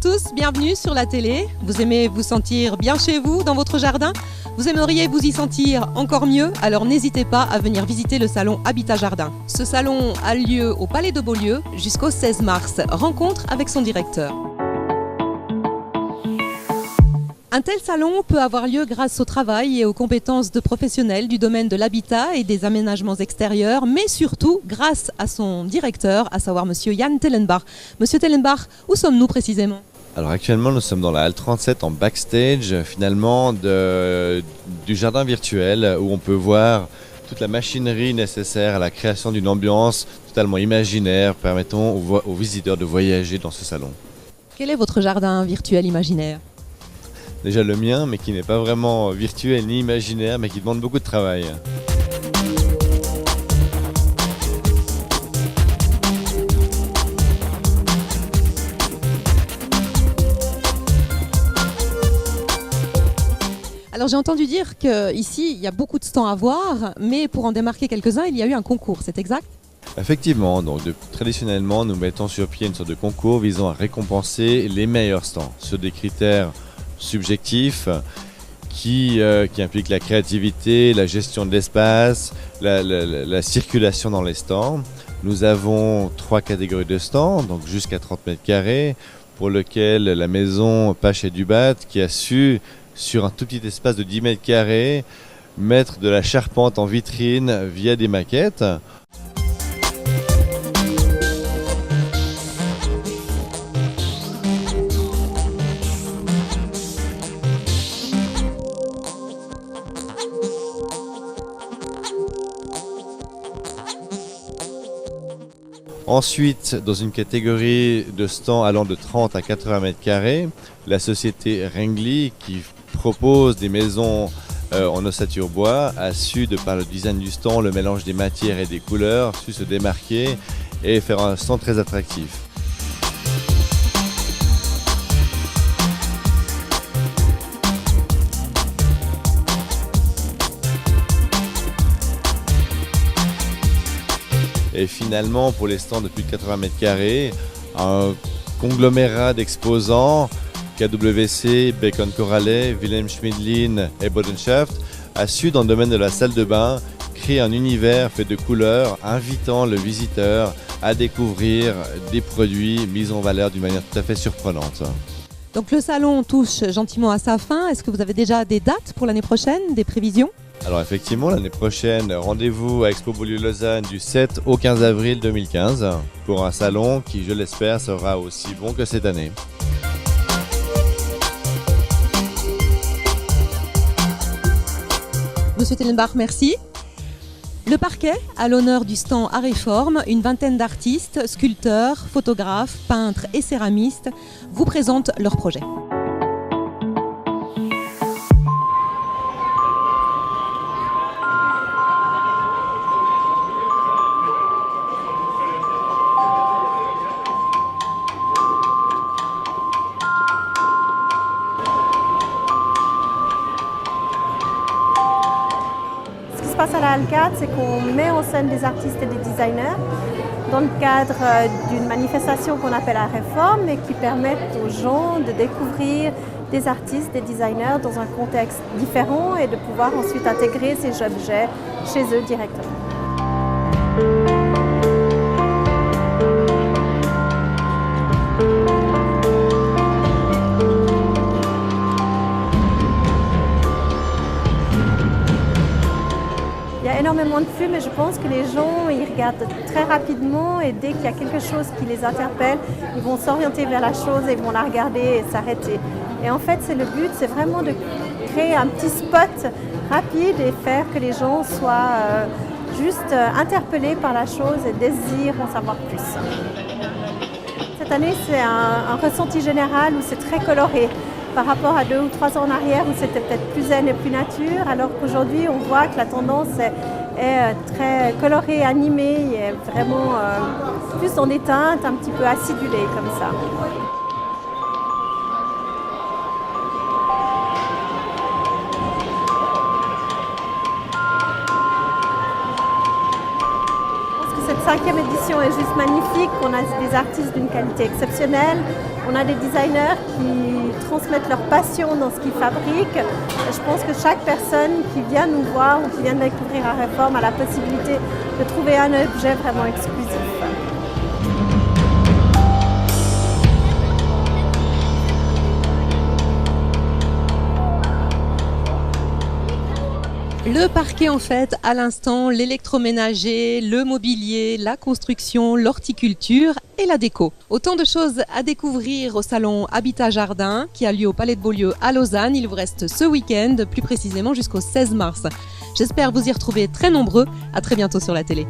tous, bienvenue sur la télé. Vous aimez vous sentir bien chez vous, dans votre jardin? Vous aimeriez vous y sentir encore mieux? Alors n'hésitez pas à venir visiter le salon Habitat Jardin. Ce salon a lieu au Palais de Beaulieu jusqu'au 16 mars. Rencontre avec son directeur. Un tel salon peut avoir lieu grâce au travail et aux compétences de professionnels du domaine de l'habitat et des aménagements extérieurs, mais surtout grâce à son directeur, à savoir Monsieur Jan Tellenbach. Monsieur Tellenbach, où sommes-nous précisément? Alors actuellement nous sommes dans la halle 37 en backstage finalement du jardin virtuel où on peut voir toute la machinerie nécessaire à la création d'une ambiance totalement imaginaire permettant aux visiteurs de voyager dans ce salon. Quel est votre jardin virtuel imaginaire? Déjà le mien, mais qui n'est pas vraiment virtuel ni imaginaire, mais qui demande beaucoup de travail. Alors j'ai entendu dire qu'ici, il y a beaucoup de stands à voir, mais pour en démarquer quelques-uns, il y a eu un concours, c'est exact? Effectivement, donc traditionnellement, nous mettons sur pied une sorte de concours visant à récompenser les meilleurs stands sur des critères subjectif qui implique la créativité, la gestion de l'espace, la circulation dans les stands. Nous avons 3 catégories de stands, donc jusqu'à 30 mètres carrés, pour lequel la maison Pache et Dubat qui a su, sur un tout petit espace de 10 mètres carrés, mettre de la charpente en vitrine via des maquettes. Ensuite, dans une catégorie de stands allant de 30 à 80 mètres carrés, la société Rengli, qui propose des maisons en ossature bois, a su, de par le design du stand, le mélange des matières et des couleurs, su se démarquer et faire un stand très attractif. Et finalement, pour les stands de plus de 80 mètres carrés, un conglomérat d'exposants, KWC, Bacon Corallet, Wilhelm Schmidlin et Bodenschaft, a su, dans le domaine de la salle de bain, créer un univers fait de couleurs, invitant le visiteur à découvrir des produits mis en valeur d'une manière tout à fait surprenante. Donc le salon touche gentiment à sa fin. Est-ce que vous avez déjà des dates pour l'année prochaine, des prévisions? Alors effectivement, l'année prochaine, rendez-vous à Expo Beaulieu Lausanne du 7 au 15 avril 2015 pour un salon qui, je l'espère, sera aussi bon que cette année. Monsieur Tellenbach, merci. Le parquet, à l'honneur du stand à Réforme, une vingtaine d'artistes, sculpteurs, photographes, peintres et céramistes vous présentent leurs projets. À la Halle 4, c'est qu'on met en scène des artistes et des designers dans le cadre d'une manifestation qu'on appelle la Réforme et qui permettent aux gens de découvrir des artistes, des designers dans un contexte différent et de pouvoir ensuite intégrer ces objets chez eux directement. Il y a énormément de flux, mais je pense que les gens ils regardent très rapidement et dès qu'il y a quelque chose qui les interpelle, ils vont s'orienter vers la chose et ils vont la regarder et s'arrêter. Et en fait, c'est le but, c'est vraiment de créer un petit spot rapide et faire que les gens soient juste interpellés par la chose et désirent en savoir plus. Cette année, c'est un ressenti général où c'est très coloré. Par rapport à 2 ou 3 ans en arrière où c'était peut-être plus zen et plus nature, alors qu'aujourd'hui on voit que la tendance est très colorée, animée, et vraiment plus dans des teintes un petit peu acidulées comme ça. 5e édition est juste magnifique. On a des artistes d'une qualité exceptionnelle. On a des designers qui transmettent leur passion dans ce qu'ils fabriquent. Et je pense que chaque personne qui vient nous voir ou qui vient découvrir à Réforme a la possibilité de trouver un objet vraiment exclusif. Le parquet en fait, à l'instant, l'électroménager, le mobilier, la construction, l'horticulture et la déco. Autant de choses à découvrir au salon Habitat Jardin qui a lieu au Palais de Beaulieu à Lausanne. Il vous reste ce week-end, plus précisément jusqu'au 16 mars. J'espère vous y retrouver très nombreux. À très bientôt sur la télé.